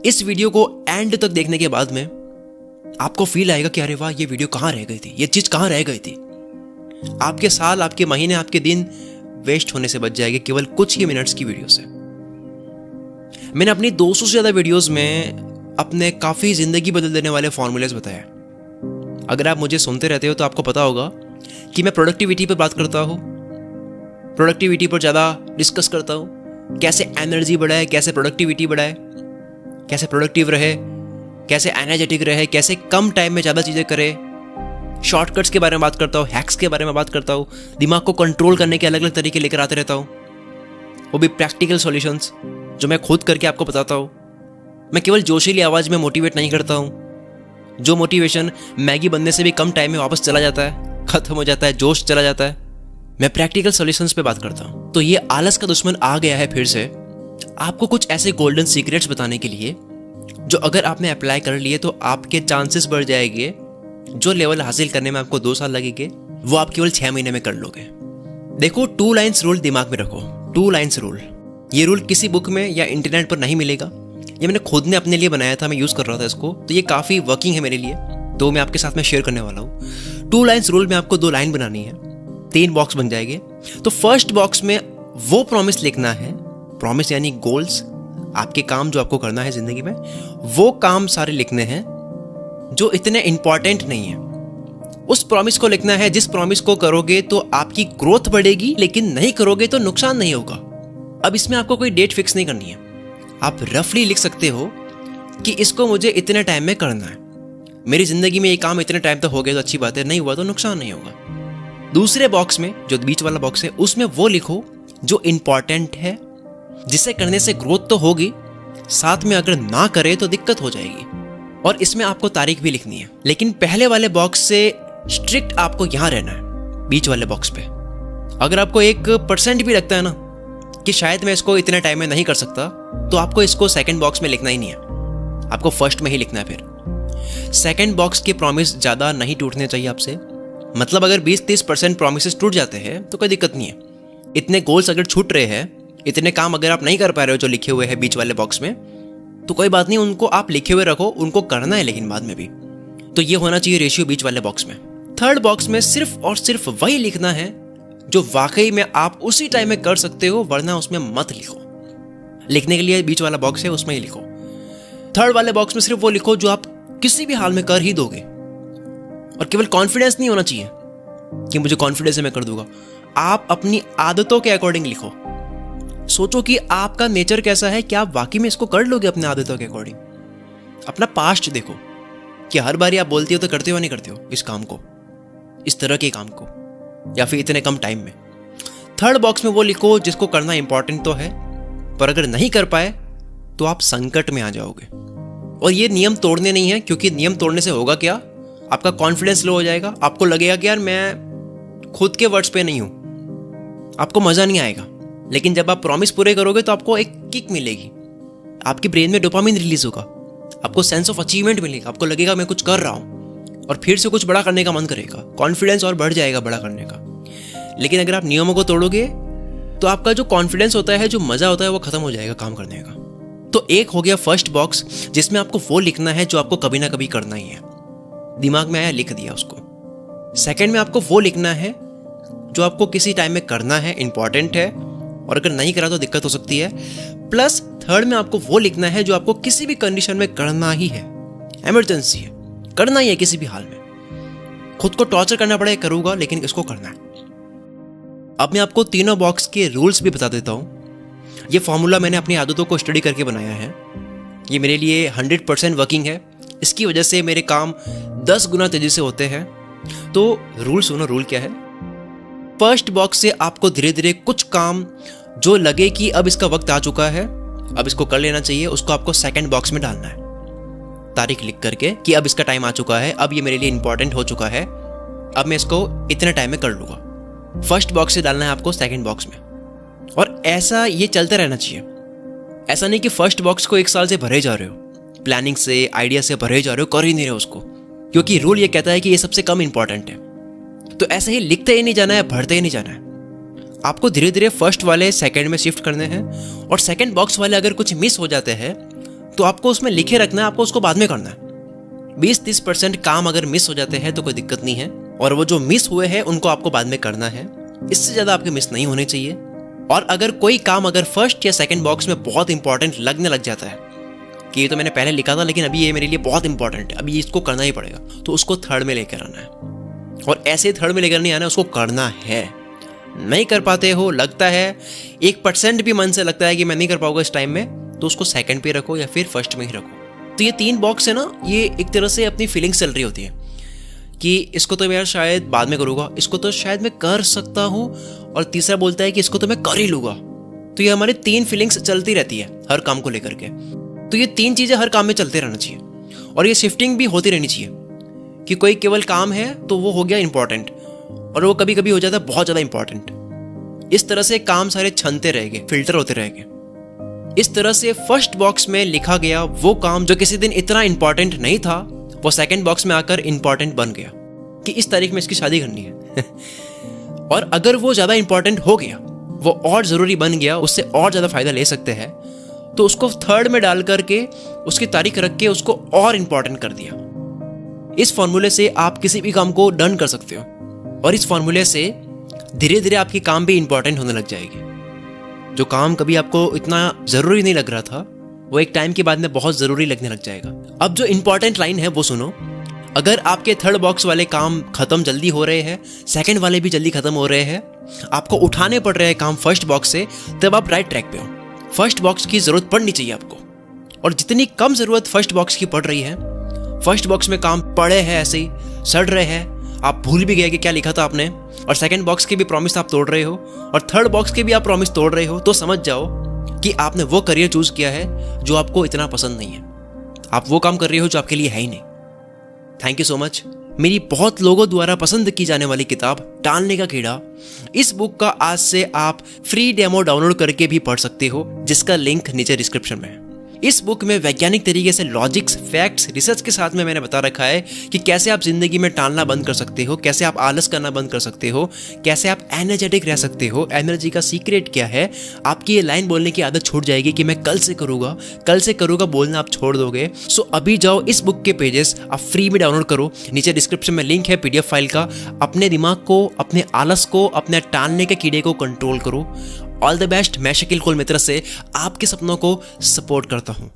इस वीडियो को एंड तक देखने के बाद में आपको फील आएगा कि अरे वाह, ये वीडियो कहाँ रह गई थी, ये चीज कहाँ रह गई थी। आपके साल, आपके महीने, आपके दिन वेस्ट होने से बच जाएंगे केवल कुछ ही मिनट्स की वीडियो से। मैंने अपनी 200 से ज्यादा वीडियोस में अपने काफी जिंदगी बदल देने वाले फॉर्मूलेस बताए। अगर आप मुझे सुनते रहते हो तो आपको पता होगा कि मैं प्रोडक्टिविटी पर बात करता हूँ, प्रोडक्टिविटी पर ज़्यादा डिस्कस करता हूँ, कैसे एनर्जी बढ़ाए, कैसे प्रोडक्टिविटी बढ़ाए, कैसे प्रोडक्टिव रहे, कैसे एनर्जेटिक रहे, कैसे कम टाइम में ज़्यादा चीज़ें करे। शॉर्टकट्स के बारे में बात करता हूँ, हैक्स के बारे में बात करता हूँ, दिमाग को कंट्रोल करने के अलग अलग तरीके लेकर आते रहता हूँ, वो भी प्रैक्टिकल सॉल्यूशंस जो मैं खुद करके आपको बताता हूँ। मैं केवल जोशीली आवाज़ में मोटिवेट नहीं करता हूँ, जो मोटिवेशन मैगी बनने से भी कम टाइम में वापस चला जाता है, खत्म हो जाता है, जोश चला जाता है। मैं प्रैक्टिकल सॉल्यूशंस पे बात करता हूँ। तो ये आलस का दुश्मन आ गया है फिर से आपको कुछ ऐसे गोल्डन सीक्रेट्स बताने के लिए जो अगर आपने अप्लाई कर लिए तो आपके चांसेस बढ़ जाएंगे। जो लेवल हासिल करने में आपको 2 साल लगेंगे वो आप केवल 6 महीने में कर लोगे। देखो, 2 लाइन्स रूल दिमाग में रखो। 2 लाइन्स रूल, ये रूल किसी बुक में या इंटरनेट पर नहीं मिलेगा। ये मैंने खुद ने अपने लिए बनाया था, मैं यूज कर रहा था इसको, तो ये काफी वर्किंग है मेरे लिए, तो मैं आपके साथ में शेयर करने वाला हूँ। 2 लाइन्स रूल में आपको 2 लाइन बनानी है, 3 बॉक्स बन जाएंगे। तो फर्स्ट बॉक्स में वो प्रॉमिस लिखना है, प्रॉमिस यानी गोल्स, आपके काम जो आपको करना है जिंदगी में, वो काम सारे लिखने हैं जो इतने इंपॉर्टेंट नहीं है। उस प्रॉमिस को लिखना है जिस प्रॉमिस को करोगे तो आपकी ग्रोथ बढ़ेगी, लेकिन नहीं करोगे तो नुकसान नहीं होगा। अब इसमें आपको कोई डेट फिक्स नहीं करनी है, आप रफली लिख सकते हो कि इसको मुझे इतने टाइम में करना है, मेरी जिंदगी में ये काम इतने टाइम तक हो गया तो अच्छी बात है, नहीं हुआ तो नुकसान नहीं होगा। दूसरे बॉक्स में, जो बीच वाला बॉक्स है, उसमें वो लिखो जो इंपॉर्टेंट है, जिसे करने से ग्रोथ तो होगी, साथ में अगर ना करे तो दिक्कत हो जाएगी। और इसमें आपको तारीख भी लिखनी है। लेकिन पहले वाले बॉक्स से स्ट्रिक्ट आपको यहां रहना है, बीच वाले बॉक्स पे। अगर आपको 1% भी लगता है ना कि शायद मैं इसको इतने टाइम में नहीं कर सकता, तो आपको इसको सेकंड बॉक्स में लिखना ही नहीं है, आपको फर्स्ट में ही लिखना है। फिर सेकंड बॉक्स के प्रॉमिस ज़्यादा नहीं टूटने चाहिए आपसे। मतलब अगर 20-30% प्रॉमिसेस टूट जाते हैं तो कोई दिक्कत नहीं है। इतने गोल्स अगर छूट रहे हैं, इतने काम अगर आप नहीं कर पा रहे हो जो लिखे हुए हैं बीच वाले बॉक्स में, तो कोई बात नहीं, उनको आप लिखे हुए रखो, उनको करना है लेकिन बाद में भी। तो ये होना चाहिए रेशियो बीच वाले बॉक्स में। थर्ड बॉक्स में सिर्फ और सिर्फ वही लिखना है जो वाकई में आप उसी टाइम में कर सकते हो, वरना उसमें मत लिखो। लिखने के लिए बीच वाला बॉक्स है, उसमें ही लिखो। थर्ड वाले बॉक्स में सिर्फ वो लिखो जो आप किसी भी हाल में कर ही दोगे। और केवल कॉन्फिडेंस नहीं होना चाहिए कि मुझे कॉन्फिडेंस है मैं कर दूंगा, आप अपनी आदतों के अकॉर्डिंग लिखो। सोचो कि आपका नेचर कैसा है, क्या आप वाकई में इसको कर लोगे अपने आदतों के अकॉर्डिंग। अपना पास्ट देखो कि हर बार आप बोलते हो तो करते हो नहीं करते हो इस काम को, इस तरह के काम को, या फिर इतने कम टाइम में। थर्ड बॉक्स में वो लिखो जिसको करना इंपॉर्टेंट तो है, पर अगर नहीं कर पाए तो आप संकट में आ जाओगे। और ये नियम तोड़ने नहीं है, क्योंकि नियम तोड़ने से होगा क्या, आपका कॉन्फिडेंस लो हो जाएगा, आपको लगेगा कि यार मैं खुद के वर्ड्स पे नहीं हूं, आपको मजा नहीं आएगा। लेकिन जब आप प्रॉमिस पूरे करोगे तो आपको एक किक मिलेगी, आपके ब्रेन में डोपामिन रिलीज होगा, आपको सेंस ऑफ अचीवमेंट मिलेगा, आपको लगेगा मैं कुछ कर रहा हूं, और फिर से कुछ बड़ा करने का मन करेगा, कॉन्फिडेंस और बढ़ जाएगा बड़ा करने का। लेकिन अगर आप नियमों को तोड़ोगे तो आपका जो कॉन्फिडेंस होता है, जो मजा होता है, वो खत्म हो जाएगा काम करने का। तो एक हो गया फर्स्ट बॉक्स जिसमें आपको वो लिखना है जो आपको कभी ना कभी करना ही है, दिमाग में आया लिख दिया उसको। सेकंड में आपको वो लिखना है जो आपको किसी टाइम में करना है, इंपॉर्टेंट है, और अगर नहीं करा तो दिक्कत हो सकती है। प्लस थर्ड में आपको वो लिखना है जो आपको किसी भी कंडीशन में करना ही है, इमरजेंसी है, करना ही है किसी भी हाल में। खुद को टॉर्चर करना पड़े करूंगा, लेकिन इसको करना है। अब मैं आपको तीनों बॉक्स के रूल्स भी बता देता हूं। ये फॉर्मूला मैंने अपनी आदतों को स्टडी करके बनाया है, ये मेरे लिए 100% वर्किंग है। इसकी वजह से मेरे काम 10 गुना तेजी से होते हैं। तो रूल सुनो, रूल क्या है। फर्स्ट बॉक्स से आपको धीरे धीरे कुछ काम जो लगे कि अब इसका वक्त आ चुका है, अब इसको कर लेना चाहिए, उसको आपको सेकंड बॉक्स में डालना है, तारीख लिख करके कि अब इसका टाइम आ चुका है, अब ये मेरे लिए इंपॉर्टेंट हो चुका है, अब मैं इसको इतने टाइम में कर लूंगा। फर्स्ट बॉक्स से डालना है आपको सेकंड बॉक्स में, और ऐसा ये चलता रहना चाहिए। ऐसा नहीं कि फर्स्ट बॉक्स को 1 साल से भरे जा रहे हो, प्लानिंग से, आइडिया से भरे जा रहे हो, कर ही नहीं रहे उसको, क्योंकि रूल ये कहता है कि ये सबसे कम इंपॉर्टेंट है। तो ऐसे ही लिखते ही नहीं जाना है, भरते ही नहीं जाना है। आपको धीरे धीरे फर्स्ट वाले सेकंड में शिफ्ट करने हैं, और सेकंड बॉक्स वाले अगर कुछ मिस हो जाते हैं तो आपको उसमें लिखे रखना है, आपको उसको बाद में करना है। 20-30% काम अगर मिस हो जाते हैं तो कोई दिक्कत नहीं है, और वो जो मिस हुए हैं उनको आपको बाद में करना है। इससे ज़्यादा आपके मिस नहीं होने चाहिए। और अगर कोई काम अगर फर्स्ट या सेकंड बॉक्स में बहुत इंपॉर्टेंट लगने लग जाता है कि ये तो मैंने पहले लिखा था लेकिन अभी ये मेरे लिए बहुत इंपॉर्टेंट है, अभी इसको करना ही पड़ेगा, तो उसको थर्ड में लेकर आना है। और ऐसे थर्ड में लेकर नहीं आना, उसको करना है। नहीं कर पाते हो, लगता है 1% भी मन से लगता है कि मैं नहीं कर पाऊंगा इस टाइम में, तो उसको सेकंड पे रखो या फिर फर्स्ट में ही रखो। तो ये 3 बॉक्स है ना, ये एक तरह से अपनी फीलिंग्स चल रही होती है कि इसको तो मैं शायद बाद में करूँगा, इसको तो शायद मैं कर सकता हूँ, और तीसरा बोलता है कि इसको तो मैं कर ही लूँगा। तो ये हमारी 3 फीलिंग्स चलती रहती है हर काम को लेकर के। तो ये 3 चीज़ें हर काम में चलते रहना चाहिए, और ये शिफ्टिंग भी होती रहनी चाहिए कि कोई केवल काम है तो वो हो गया इंपॉर्टेंट, और वो कभी कभी हो जाता है बहुत ज़्यादा इंपॉर्टेंट। इस तरह से काम सारे छनते रहेंगे, फिल्टर होते रहेंगे। इस तरह से फर्स्ट बॉक्स में लिखा गया वो काम जो किसी दिन इतना इंपॉर्टेंट नहीं था, वो सेकंड बॉक्स में आकर इंपॉर्टेंट बन गया कि इस तारीख में इसकी शादी करनी है। और अगर वो ज़्यादा इंपॉर्टेंट हो गया, वो और ज़रूरी बन गया, उससे और ज़्यादा फायदा ले सकते हैं, तो उसको थर्ड में डाल करके उसकी तारीख रख के उसको और इंपॉर्टेंट कर दिया। इस फॉर्मूले से आप किसी भी काम को डन कर सकते हो, और इस फॉर्मूले से धीरे धीरे आपकी काम भी इंपॉर्टेंट होने लग जाएगी। जो काम कभी आपको इतना ज़रूरी नहीं लग रहा था, वो एक टाइम के बाद में बहुत ज़रूरी लगने लग जाएगा। अब जो इंपॉर्टेंट लाइन है वो सुनो। अगर आपके थर्ड बॉक्स वाले काम खत्म जल्दी हो रहे हैं, सेकंड वाले भी जल्दी खत्म हो रहे हैं, आपको उठाने पड़ रहे हैं काम फर्स्ट बॉक्स से, तब आप राइट ट्रैक पे हो। फर्स्ट बॉक्स की ज़रूरत पड़नी चाहिए आपको, और जितनी कम ज़रूरत फर्स्ट बॉक्स की पड़ रही है, फर्स्ट बॉक्स में काम पड़े हैं ऐसे ही सड़ रहे हैं, आप भूल भी गए कि क्या लिखा था आपने, और सेकंड बॉक्स के भी प्रॉमिस आप तोड़ रहे हो, और थर्ड बॉक्स के भी आप प्रॉमिस तोड़ रहे हो, तो समझ जाओ कि आपने वो करियर चूज किया है जो आपको इतना पसंद नहीं है। आप वो काम कर रहे हो जो आपके लिए है ही नहीं। Thank you so much. मेरी बहुत लोगों द्वारा पसंद की जाने वाली किताब टालने का कीड़ा, इस बुक का आज से आप फ्री डेमो डाउनलोड करके भी पढ़ सकते हो, जिसका लिंक नीचे डिस्क्रिप्शन में है। इस बुक में वैज्ञानिक तरीके से लॉजिक्स, फैक्ट्स, रिसर्च के साथ में मैंने बता रखा है कि कैसे आप जिंदगी में टालना बंद कर सकते हो, कैसे आप आलस करना बंद कर सकते हो, कैसे आप एनर्जेटिक रह सकते हो, एनर्जी का सीक्रेट क्या है। आपकी ये लाइन बोलने की आदत छूट जाएगी कि मैं कल से करूँगा बोलना आप छोड़ दोगे। सो अभी जाओ, इस बुक के पेजेस आप फ्री में डाउनलोड करो, नीचे डिस्क्रिप्शन में लिंक है PDF फाइल का। अपने दिमाग को, अपने आलस को, अपने टालने के कीड़े को कंट्रोल करो। All the best. मैं शकील कुल मित्र से आपके सपनों को सपोर्ट करता हूँ।